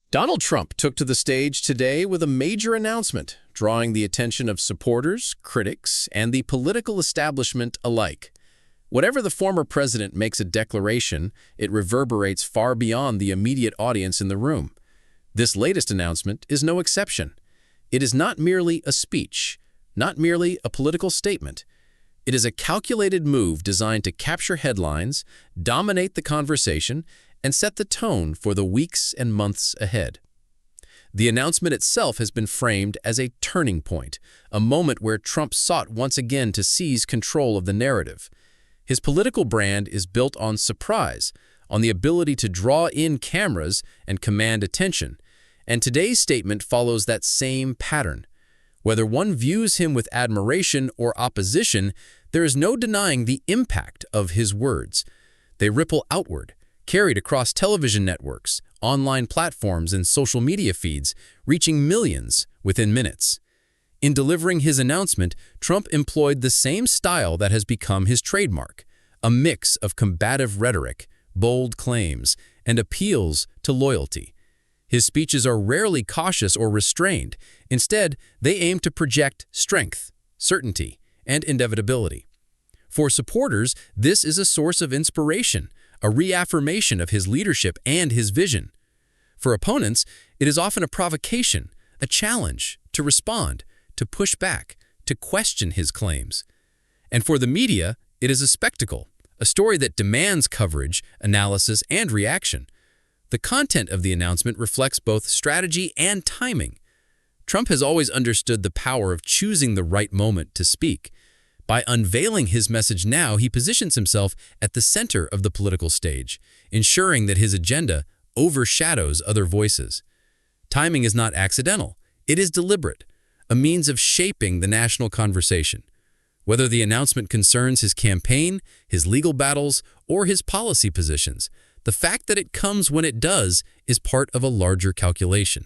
Donald Trump took to the stage today with a major announcement, drawing the attention of supporters, critics, and the political establishment alike. Whatever the former president makes a declaration, it reverberates far beyond the immediate audience in the room. This latest announcement is no exception. It is not merely a speech, not merely a political statement. It is a calculated move designed to capture headlines, dominate the conversation, and set the tone for the weeks and months ahead. The announcement itself has been framed as a turning point, a moment where Trump sought once again to seize control of the narrative. His political brand is built on surprise, on the ability to draw in cameras and command attention, and today's statement follows that same pattern. Whether one views him with admiration or opposition, there is no denying the impact of his words. They ripple outward, carried across television networks, online platforms, and social media feeds, reaching millions within minutes. In delivering his announcement, Trump employed the same style that has become his trademark, a mix of combative rhetoric, bold claims, and appeals to loyalty. His speeches are rarely cautious or restrained. Instead, they aim to project strength, certainty, and inevitability. For supporters, this is a source of inspiration, a reaffirmation of his leadership and his vision. For opponents, it is often a provocation, a challenge to respond, to push back, to question his claims. And for the media, it is a spectacle, a story that demands coverage, analysis, and reaction. The content of the announcement reflects both strategy and timing. Trump has always understood the power of choosing the right moment to speak. By unveiling his message now, he positions himself at the center of the political stage, ensuring that his agenda overshadows other voices. Timing is not accidental. It is deliberate, a means of shaping the national conversation. Whether the announcement concerns his campaign, his legal battles, or his policy positions, the fact that it comes when it does is part of a larger calculation.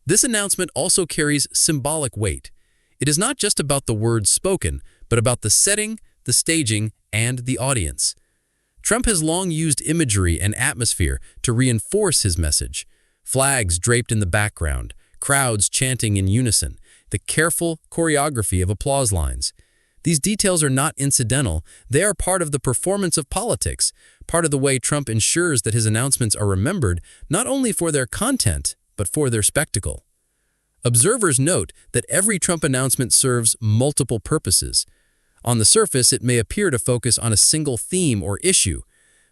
This announcement also carries symbolic weight. It is not just about the words spoken, but about the setting, the staging, and the audience. Trump has long used imagery and atmosphere to reinforce his message. Flags draped in the background, crowds chanting in unison, the careful choreography of applause lines. These details are not incidental. They are part of the performance of politics, part of the way Trump ensures that his announcements are remembered not only for their content, but for their spectacle. Observers note that every Trump announcement serves multiple purposes. On the surface, it may appear to focus on a single theme or issue,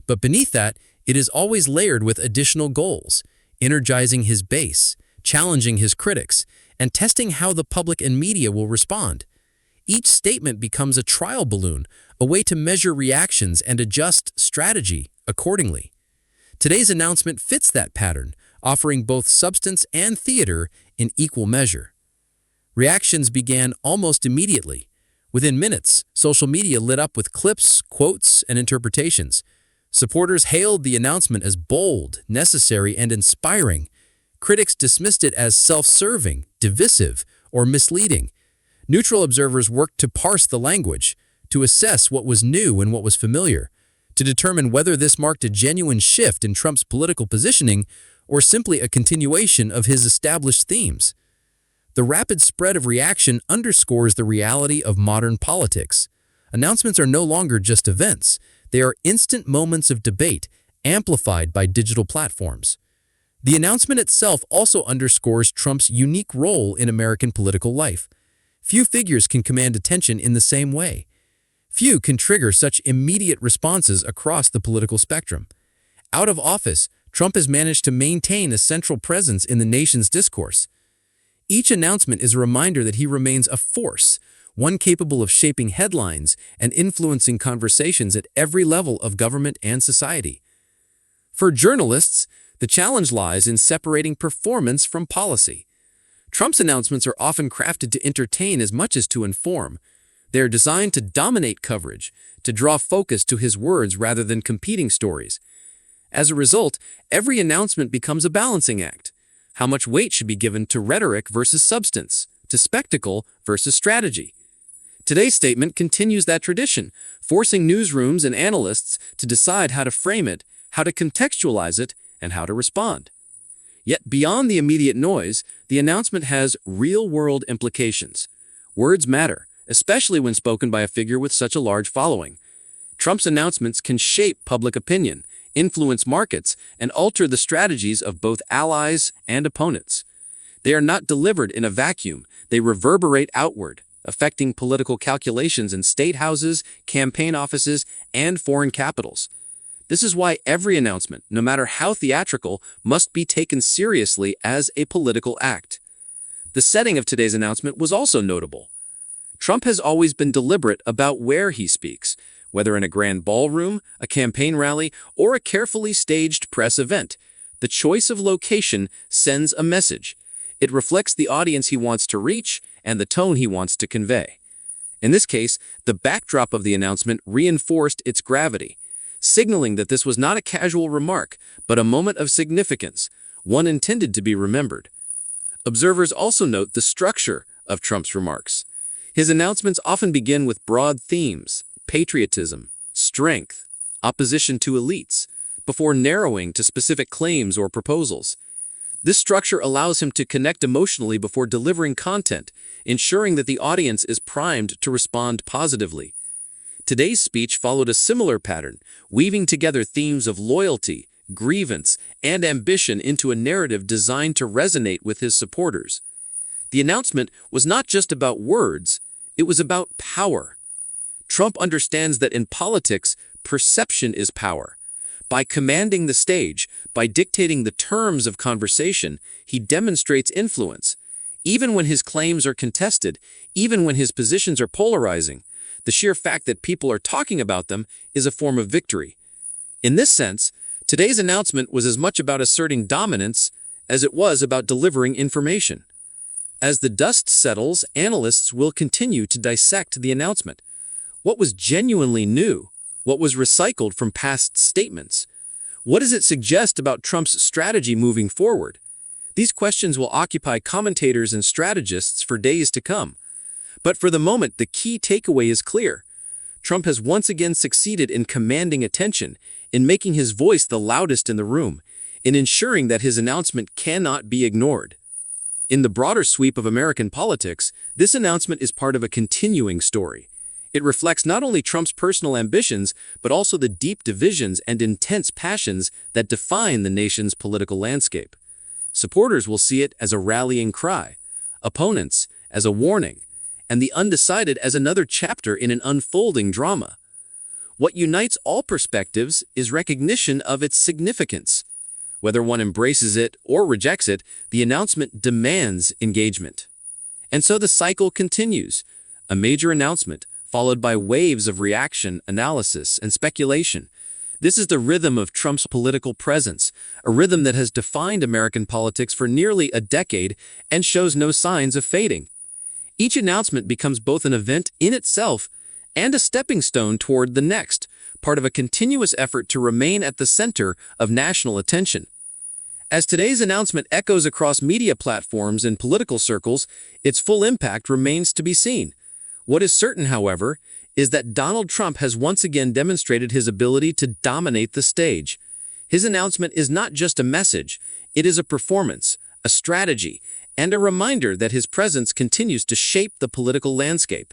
but beneath that, it is always layered with additional goals, energizing his base, challenging his critics, and testing how the public and media will respond. Each statement becomes a trial balloon, a way to measure reactions and adjust strategy accordingly. Today's announcement fits that pattern, offering both substance and theater in equal measure. Reactions began almost immediately. Within minutes, social media lit up with clips, quotes, and interpretations. Supporters hailed the announcement as bold, necessary, and inspiring. Critics dismissed it as self-serving, divisive, or misleading. Neutral observers worked to parse the language, to assess what was new and what was familiar, to determine whether this marked a genuine shift in Trump's political positioning or simply a continuation of his established themes. The rapid spread of reaction underscores the reality of modern politics. Announcements are no longer just events. They are instant moments of debate, amplified by digital platforms. The announcement itself also underscores Trump's unique role in American political life. Few figures can command attention in the same way. Few can trigger such immediate responses across the political spectrum. Out of office, Trump has managed to maintain a central presence in the nation's discourse. Each announcement is a reminder that he remains a force, one capable of shaping headlines and influencing conversations at every level of government and society. For journalists, the challenge lies in separating performance from policy. Trump's announcements are often crafted to entertain as much as to inform. They are designed to dominate coverage, to draw focus to his words rather than competing stories. As a result, every announcement becomes a balancing act. How much weight should be given to rhetoric versus substance, to spectacle versus strategy? Today's statement continues that tradition, forcing newsrooms and analysts to decide how to frame it, how to contextualize it, and how to respond. Yet beyond the immediate noise, the announcement has real-world implications. Words matter, especially when spoken by a figure with such a large following. Trump's announcements can shape public opinion, influence markets, and alter the strategies of both allies and opponents. They are not delivered in a vacuum, they reverberate outward, affecting political calculations in state houses, campaign offices, and foreign capitals. This is why every announcement, no matter how theatrical, must be taken seriously as a political act. The setting of today's announcement was also notable. Trump has always been deliberate about where he speaks, whether in a grand ballroom, a campaign rally, or a carefully staged press event. The choice of location sends a message. It reflects the audience he wants to reach and the tone he wants to convey. In this case, the backdrop of the announcement reinforced its gravity, signaling that this was not a casual remark, but a moment of significance, one intended to be remembered. Observers also note the structure of Trump's remarks. His announcements often begin with broad themes: patriotism, strength, opposition to elites, before narrowing to specific claims or proposals. This structure allows him to connect emotionally before delivering content, ensuring that the audience is primed to respond positively. Today's speech followed a similar pattern, weaving together themes of loyalty, grievance, and ambition into a narrative designed to resonate with his supporters. The announcement was not just about words, it was about power. Trump understands that in politics, perception is power. By commanding the stage, by dictating the terms of conversation, he demonstrates influence. Even when his claims are contested, even when his positions are polarizing, the sheer fact that people are talking about them is a form of victory. In this sense, today's announcement was as much about asserting dominance as it was about delivering information. As the dust settles, analysts will continue to dissect the announcement. What was genuinely new? What was recycled from past statements? What does it suggest about Trump's strategy moving forward? These questions will occupy commentators and strategists for days to come. But for the moment, the key takeaway is clear. Trump has once again succeeded in commanding attention, in making his voice the loudest in the room, in ensuring that his announcement cannot be ignored. In the broader sweep of American politics, this announcement is part of a continuing story. It reflects not only Trump's personal ambitions, but also the deep divisions and intense passions that define the nation's political landscape. Supporters will see it as a rallying cry, opponents as a warning, and the undecided as another chapter in an unfolding drama. What unites all perspectives is recognition of its significance. Whether one embraces it or rejects it, the announcement demands engagement. And so the cycle continues. A major announcement, followed by waves of reaction, analysis, and speculation. This is the rhythm of Trump's political presence, a rhythm that has defined American politics for nearly a decade and shows no signs of fading. Each announcement becomes both an event in itself and a stepping stone toward the next, part of a continuous effort to remain at the center of national attention. As today's announcement echoes across media platforms and political circles, its full impact remains to be seen. What is certain, however, is that Donald Trump has once again demonstrated his ability to dominate the stage. His announcement is not just a message, it is a performance, a strategy, and a reminder that his presence continues to shape the political landscape.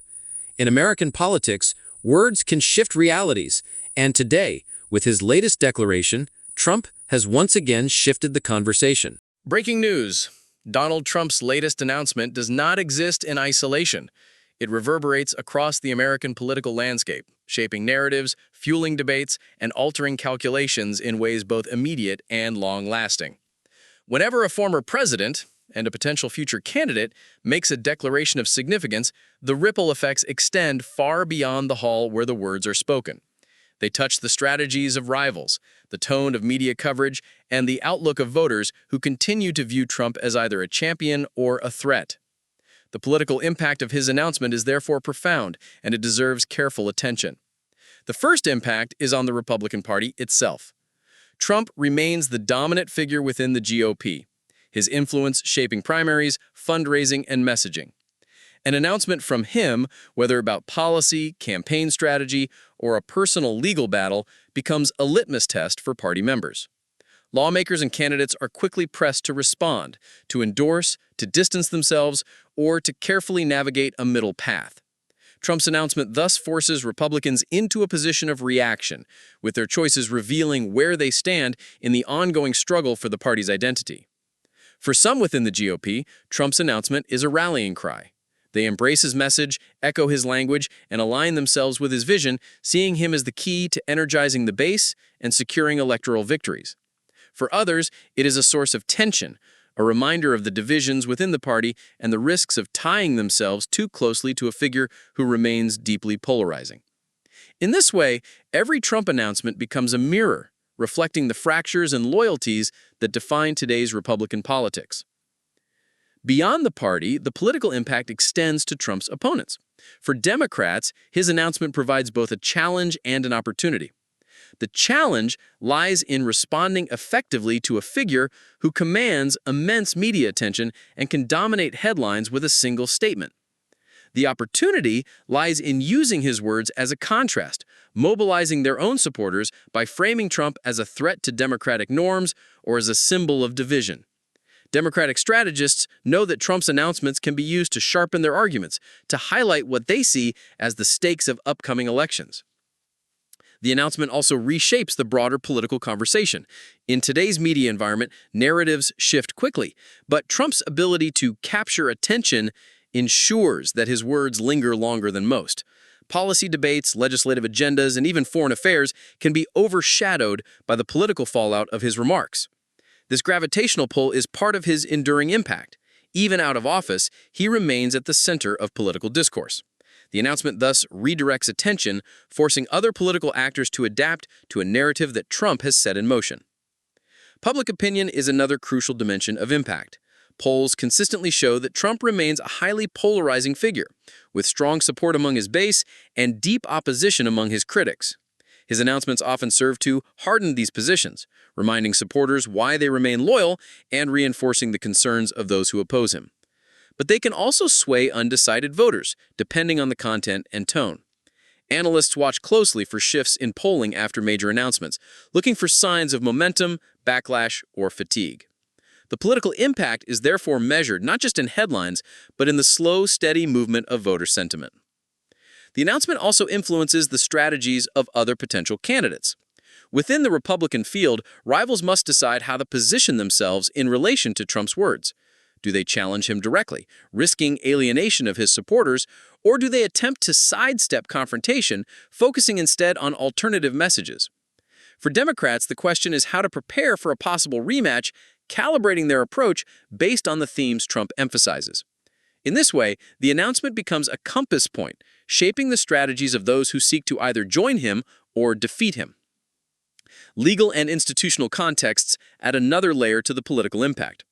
In American politics, words can shift realities, and today, with his latest declaration, Trump has once again shifted the conversation. Breaking news. Donald Trump's latest announcement does not exist in isolation. It reverberates across the American political landscape, shaping narratives, fueling debates, and altering calculations in ways both immediate and long-lasting. Whenever a former president and a potential future candidate makes a declaration of significance, the ripple effects extend far beyond the hall where the words are spoken. They touch the strategies of rivals, the tone of media coverage, and the outlook of voters who continue to view Trump as either a champion or a threat. The political impact of his announcement is therefore profound, and it deserves careful attention. The first impact is on the Republican Party itself. Trump remains the dominant figure within the GOP, his influence shaping primaries, fundraising, and messaging. An announcement from him, whether about policy, campaign strategy, or a personal legal battle, becomes a litmus test for party members. Lawmakers and candidates are quickly pressed to respond, to endorse, to distance themselves, or to carefully navigate a middle path. Trump's announcement thus forces Republicans into a position of reaction, with their choices revealing where they stand in the ongoing struggle for the party's identity. For some within the GOP, Trump's announcement is a rallying cry. They embrace his message, echo his language, and align themselves with his vision, seeing him as the key to energizing the base and securing electoral victories. For others, it is a source of tension, a reminder of the divisions within the party and the risks of tying themselves too closely to a figure who remains deeply polarizing. In this way, every Trump announcement becomes a mirror, reflecting the fractures and loyalties that define today's Republican politics. Beyond the party, the political impact extends to Trump's opponents. For Democrats, his announcement provides both a challenge and an opportunity. The challenge lies in responding effectively to a figure who commands immense media attention and can dominate headlines with a single statement. The opportunity lies in using his words as a contrast, mobilizing their own supporters by framing Trump as a threat to democratic norms or as a symbol of division. Democratic strategists know that Trump's announcements can be used to sharpen their arguments, to highlight what they see as the stakes of upcoming elections. The announcement also reshapes the broader political conversation. In today's media environment, narratives shift quickly, but Trump's ability to capture attention ensures that his words linger longer than most. Policy debates, legislative agendas, and even foreign affairs can be overshadowed by the political fallout of his remarks. This gravitational pull is part of his enduring impact. Even out of office, he remains at the center of political discourse. The announcement thus redirects attention, forcing other political actors to adapt to a narrative that Trump has set in motion. Public opinion is another crucial dimension of impact. Polls consistently show that Trump remains a highly polarizing figure, with strong support among his base and deep opposition among his critics. His announcements often serve to harden these positions, reminding supporters why they remain loyal and reinforcing the concerns of those who oppose him. But they can also sway undecided voters, depending on the content and tone. Analysts watch closely for shifts in polling after major announcements, looking for signs of momentum, backlash, or fatigue. The political impact is therefore measured not just in headlines, but in the slow, steady movement of voter sentiment. The announcement also influences the strategies of other potential candidates. Within the Republican field, rivals must decide how to position themselves in relation to Trump's words. Do they challenge him directly, risking alienation of his supporters, or do they attempt to sidestep confrontation, focusing instead on alternative messages? For Democrats, the question is how to prepare for a possible rematch, calibrating their approach based on the themes Trump emphasizes. In this way, the announcement becomes a compass point, shaping the strategies of those who seek to either join him or defeat him. Legal and institutional contexts add another layer to the political impact.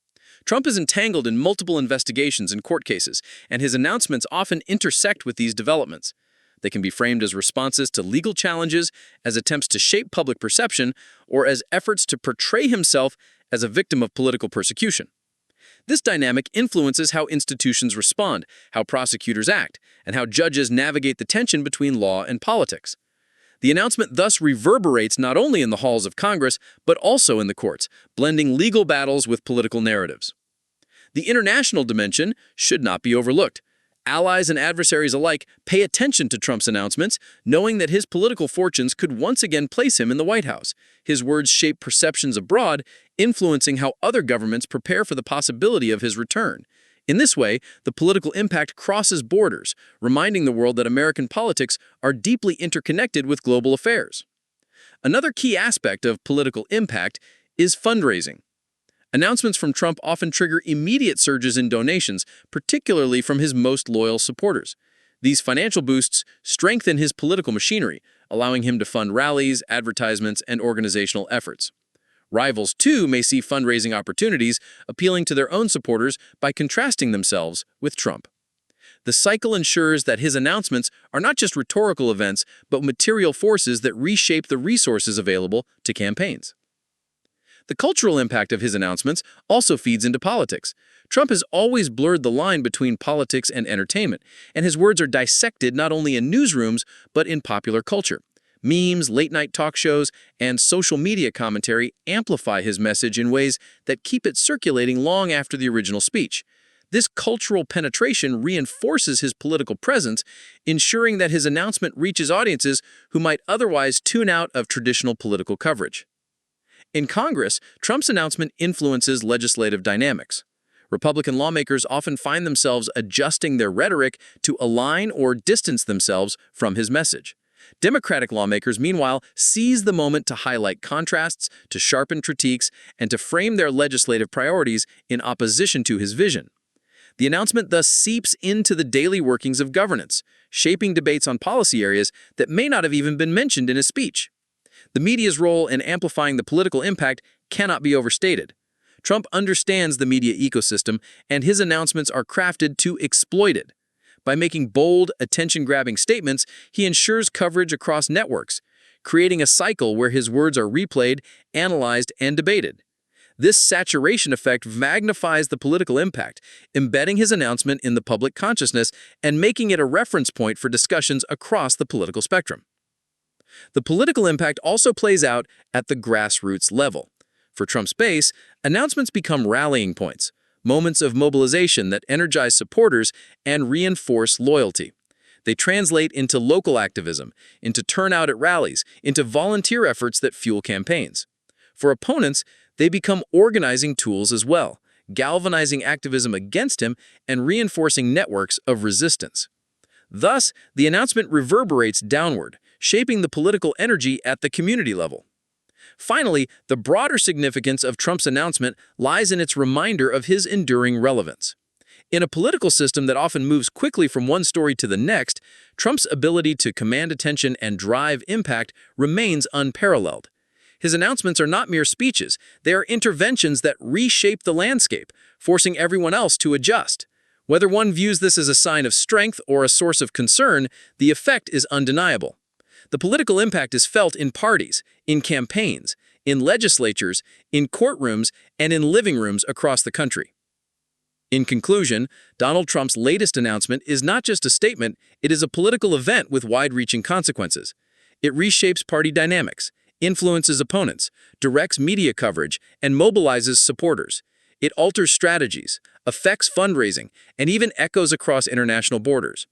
Trump is entangled in multiple investigations and court cases, and his announcements often intersect with these developments. They can be framed as responses to legal challenges, as attempts to shape public perception, or as efforts to portray himself as a victim of political persecution. This dynamic influences how institutions respond, how prosecutors act, and how judges navigate the tension between law and politics. The announcement thus reverberates not only in the halls of Congress, but also in the courts, blending legal battles with political narratives. The international dimension should not be overlooked. Allies and adversaries alike pay attention to Trump's announcements, knowing that his political fortunes could once again place him in the White House. His words shape perceptions abroad, influencing how other governments prepare for the possibility of his return. In this way, the political impact crosses borders, reminding the world that American politics are deeply interconnected with global affairs. Another key aspect of political impact is fundraising. Announcements from Trump often trigger immediate surges in donations, particularly from his most loyal supporters. These financial boosts strengthen his political machinery, allowing him to fund rallies, advertisements, and organizational efforts. Rivals, too, may see fundraising opportunities, appealing to their own supporters by contrasting themselves with Trump. The cycle ensures that his announcements are not just rhetorical events, but material forces that reshape the resources available to campaigns. The cultural impact of his announcements also feeds into politics. Trump has always blurred the line between politics and entertainment, and his words are dissected not only in newsrooms, but in popular culture. Memes, late-night talk shows, and social media commentary amplify his message in ways that keep it circulating long after the original speech. This cultural penetration reinforces his political presence, ensuring that his announcement reaches audiences who might otherwise tune out of traditional political coverage. In Congress, Trump's announcement influences legislative dynamics. Republican lawmakers often find themselves adjusting their rhetoric to align or distance themselves from his message. Democratic lawmakers, meanwhile, seize the moment to highlight contrasts, to sharpen critiques, and to frame their legislative priorities in opposition to his vision. The announcement thus seeps into the daily workings of governance, shaping debates on policy areas that may not have even been mentioned in his speech. The media's role in amplifying the political impact cannot be overstated. Trump understands the media ecosystem, and his announcements are crafted to exploit it. By making bold, attention-grabbing statements, he ensures coverage across networks, creating a cycle where his words are replayed, analyzed, and debated. This saturation effect magnifies the political impact, embedding his announcement in the public consciousness and making it a reference point for discussions across the political spectrum. The political impact also plays out at the grassroots level. For Trump's base, announcements become rallying points, moments of mobilization that energize supporters and reinforce loyalty. They translate into local activism, into turnout at rallies, into volunteer efforts that fuel campaigns. For opponents, they become organizing tools as well, galvanizing activism against him and reinforcing networks of resistance. Thus, the announcement reverberates downward, shaping the political energy at the community level. Finally, the broader significance of Trump's announcement lies in its reminder of his enduring relevance. In a political system that often moves quickly from one story to the next, Trump's ability to command attention and drive impact remains unparalleled. His announcements are not mere speeches, they are interventions that reshape the landscape, forcing everyone else to adjust. Whether one views this as a sign of strength or a source of concern, the effect is undeniable. The political impact is felt in parties, in campaigns, in legislatures, in courtrooms, and in living rooms across the country. In conclusion, Donald Trump's latest announcement is not just a statement, it is a political event with wide-reaching consequences. It reshapes party dynamics, influences opponents, directs media coverage, and mobilizes supporters. It alters strategies, affects fundraising, and even echoes across international borders.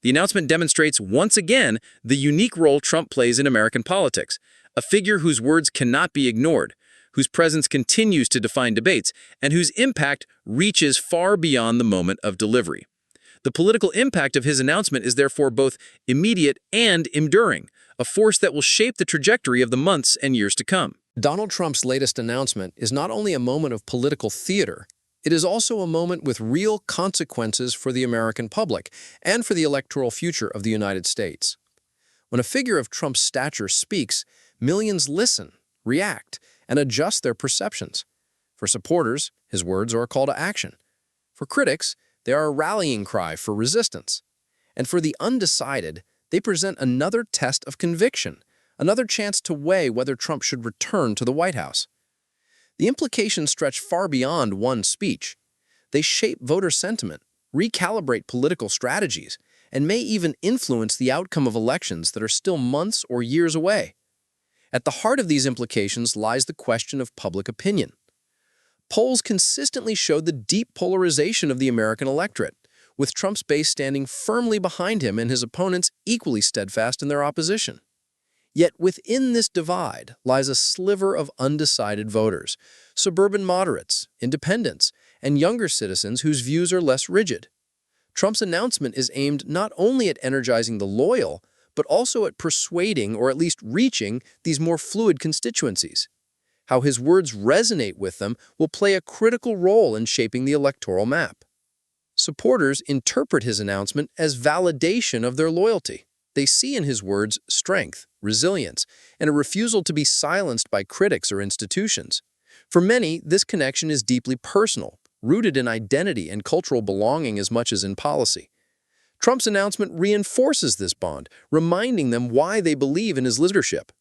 The announcement demonstrates once again the unique role Trump plays in American politics, a figure whose words cannot be ignored, whose presence continues to define debates, and whose impact reaches far beyond the moment of delivery. The political impact of his announcement is therefore both immediate and enduring, a force that will shape the trajectory of the months and years to come. Donald Trump's latest announcement is not only a moment of political theater, it is also a moment with real consequences for the American public and for the electoral future of the United States. When a figure of Trump's stature speaks, millions listen, react, and adjust their perceptions. For supporters, his words are a call to action. For critics, they are a rallying cry for resistance. And for the undecided, they present another test of conviction, another chance to weigh whether Trump should return to the White House. The implications stretch far beyond one speech. They shape voter sentiment, recalibrate political strategies, and may even influence the outcome of elections that are still months or years away. At the heart of these implications lies the question of public opinion. Polls consistently showed the deep polarization of the American electorate, with Trump's base standing firmly behind him and his opponents equally steadfast in their opposition. Yet within this divide lies a sliver of undecided voters, suburban moderates, independents, and younger citizens whose views are less rigid. Trump's announcement is aimed not only at energizing the loyal, but also at persuading or at least reaching these more fluid constituencies. How his words resonate with them will play a critical role in shaping the electoral map. Supporters interpret his announcement as validation of their loyalty. They see in his words strength, resilience, and a refusal to be silenced by critics or institutions. For many, this connection is deeply personal, rooted in identity and cultural belonging as much as in policy. Trump's announcement reinforces this bond, reminding them why they believe in his leadership.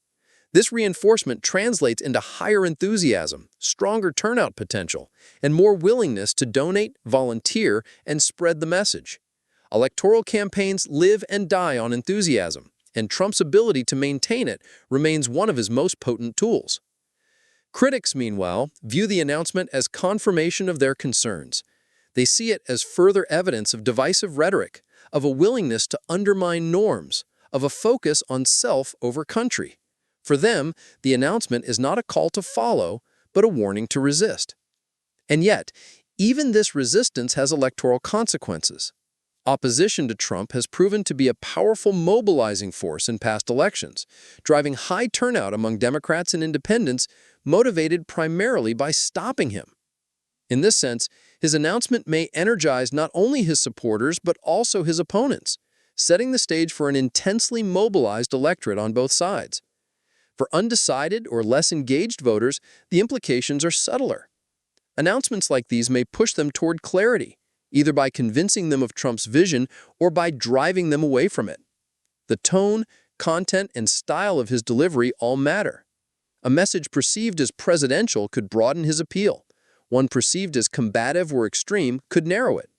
This reinforcement translates into higher enthusiasm, stronger turnout potential, and more willingness to donate, volunteer, and spread the message. Electoral campaigns live and die on enthusiasm, and Trump's ability to maintain it remains one of his most potent tools. Critics, meanwhile, view the announcement as confirmation of their concerns. They see it as further evidence of divisive rhetoric, of a willingness to undermine norms, of a focus on self over country. For them, the announcement is not a call to follow, but a warning to resist. And yet, even this resistance has electoral consequences. Opposition to Trump has proven to be a powerful mobilizing force in past elections, driving high turnout among Democrats and independents motivated primarily by stopping him. In this sense, his announcement may energize not only his supporters but also his opponents, setting the stage for an intensely mobilized electorate on both sides. For undecided or less engaged voters, the implications are subtler. Announcements like these may push them toward clarity, either by convincing them of Trump's vision or by driving them away from it. The tone, content, and style of his delivery all matter. A message perceived as presidential could broaden his appeal. One perceived as combative or extreme could narrow it.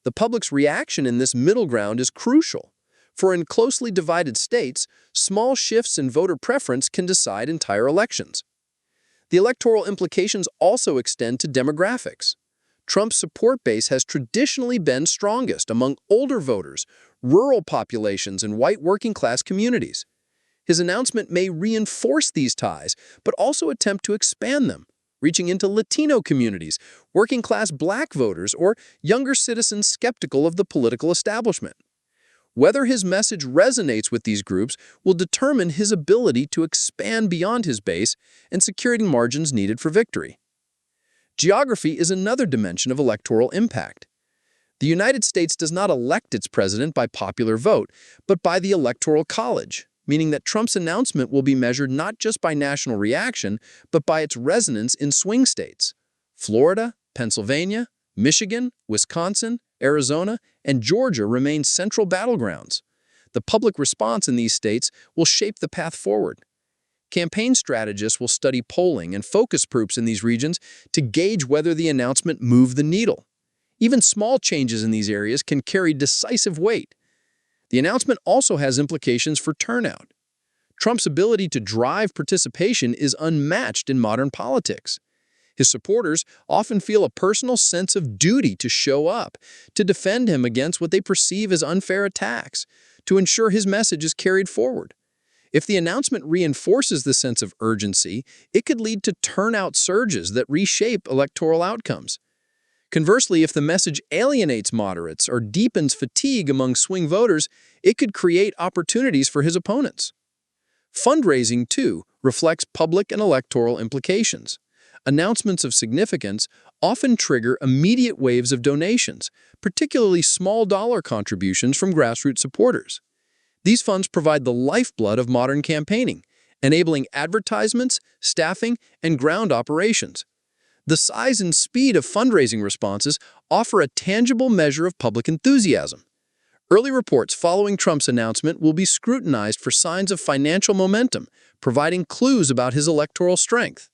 The public's reaction in this middle ground is crucial, for in closely divided states, small shifts in voter preference can decide entire elections. The electoral implications also extend to demographics. Trump's support base has traditionally been strongest among older voters, rural populations, and white working-class communities. His announcement may reinforce these ties, but also attempt to expand them, reaching into Latino communities, working-class Black voters, or younger citizens skeptical of the political establishment. Whether his message resonates with these groups will determine his ability to expand beyond his base and securing margins needed for victory. Geography is another dimension of electoral impact. The United States does not elect its president by popular vote, but by the Electoral College, meaning that Trump's announcement will be measured not just by national reaction, but by its resonance in swing states. Florida, Pennsylvania, Michigan, Wisconsin, Arizona, and Georgia remain central battlegrounds. The public response in these states will shape the path forward. Campaign strategists will study polling and focus groups in these regions to gauge whether the announcement moved the needle. Even small changes in these areas can carry decisive weight. The announcement also has implications for turnout. Trump's ability to drive participation is unmatched in modern politics. His supporters often feel a personal sense of duty to show up, to defend him against what they perceive as unfair attacks, to ensure his message is carried forward. If the announcement reinforces the sense of urgency, it could lead to turnout surges that reshape electoral outcomes. Conversely, if the message alienates moderates or deepens fatigue among swing voters, it could create opportunities for his opponents. Fundraising, too, reflects public and electoral implications. Announcements of significance often trigger immediate waves of donations, particularly small dollar contributions from grassroots supporters. These funds provide the lifeblood of modern campaigning, enabling advertisements, staffing, and ground operations. The size and speed of fundraising responses offer a tangible measure of public enthusiasm. Early reports following Trump's announcement will be scrutinized for signs of financial momentum, providing clues about his electoral strength.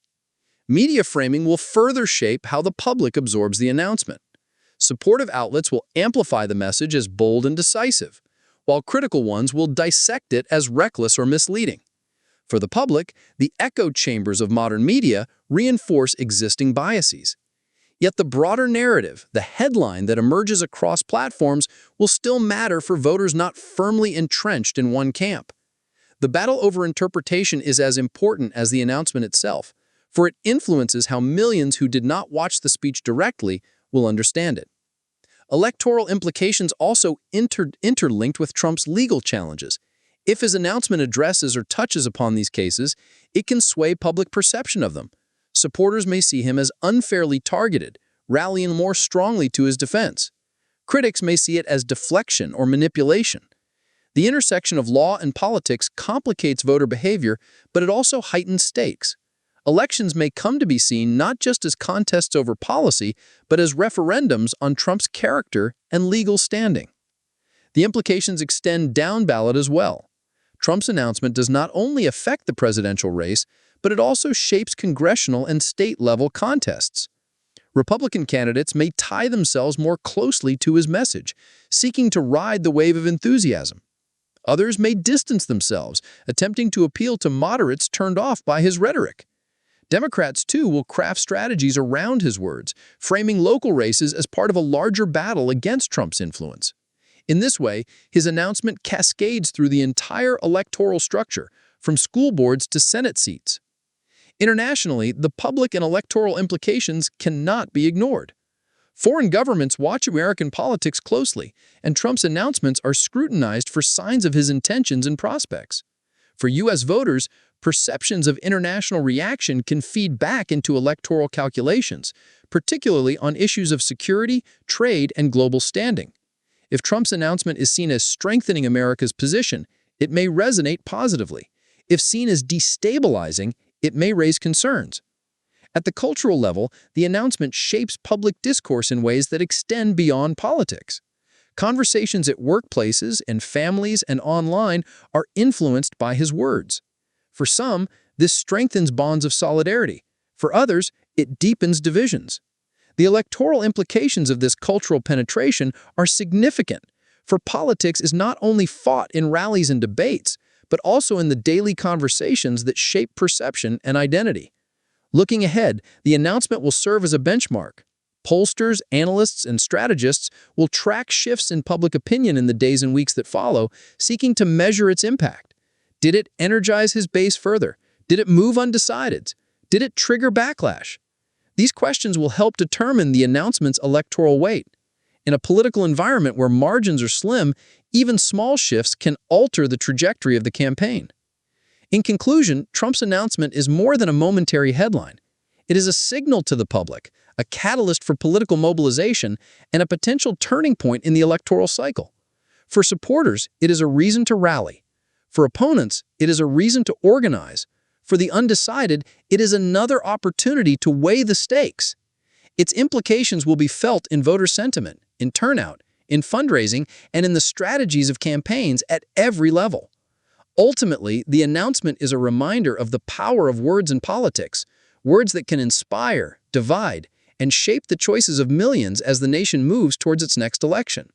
Media framing will further shape how the public absorbs the announcement. Supportive outlets will amplify the message as bold and decisive, while critical ones will dissect it as reckless or misleading. For the public, the echo chambers of modern media reinforce existing biases. Yet the broader narrative, the headline that emerges across platforms, will still matter for voters not firmly entrenched in one camp. The battle over interpretation is as important as the announcement itself, for it influences how millions who did not watch the speech directly will understand it. Electoral implications also interlinked with Trump's legal challenges. If his announcement addresses or touches upon these cases, it can sway public perception of them. Supporters may see him as unfairly targeted, rallying more strongly to his defense. Critics may see it as deflection or manipulation. The intersection of law and politics complicates voter behavior, but it also heightens stakes. Elections may come to be seen not just as contests over policy, but as referendums on Trump's character and legal standing. The implications extend down ballot as well. Trump's announcement does not only affect the presidential race, but it also shapes congressional and state-level contests. Republican candidates may tie themselves more closely to his message, seeking to ride the wave of enthusiasm. Others may distance themselves, attempting to appeal to moderates turned off by his rhetoric. Democrats, too, will craft strategies around his words, framing local races as part of a larger battle against Trump's influence. In this way, his announcement cascades through the entire electoral structure, from school boards to Senate seats. Internationally, the public and electoral implications cannot be ignored. Foreign governments watch American politics closely, and Trump's announcements are scrutinized for signs of his intentions and prospects. For U.S. voters, perceptions of international reaction can feed back into electoral calculations, particularly on issues of security, trade, and global standing. If Trump's announcement is seen as strengthening America's position, it may resonate positively. If seen as destabilizing, it may raise concerns. At the cultural level, the announcement shapes public discourse in ways that extend beyond politics. Conversations at workplaces and families and online are influenced by his words. For some, this strengthens bonds of solidarity. For others, it deepens divisions. The electoral implications of this cultural penetration are significant, for politics is not only fought in rallies and debates, but also in the daily conversations that shape perception and identity. Looking ahead, the announcement will serve as a benchmark. Pollsters, analysts, and strategists will track shifts in public opinion in the days and weeks that follow, seeking to measure its impact. Did it energize his base further? Did it move undecideds? Did it trigger backlash? These questions will help determine the announcement's electoral weight. In a political environment where margins are slim, even small shifts can alter the trajectory of the campaign. In conclusion, Trump's announcement is more than a momentary headline. It is a signal to the public, a catalyst for political mobilization, and a potential turning point in the electoral cycle. For supporters, it is a reason to rally. For opponents, it is a reason to organize. For the undecided, it is another opportunity to weigh the stakes. Its implications will be felt in voter sentiment, in turnout, in fundraising, and in the strategies of campaigns at every level. Ultimately, the announcement is a reminder of the power of words in politics, words that can inspire, divide, and shape the choices of millions as the nation moves towards its next election.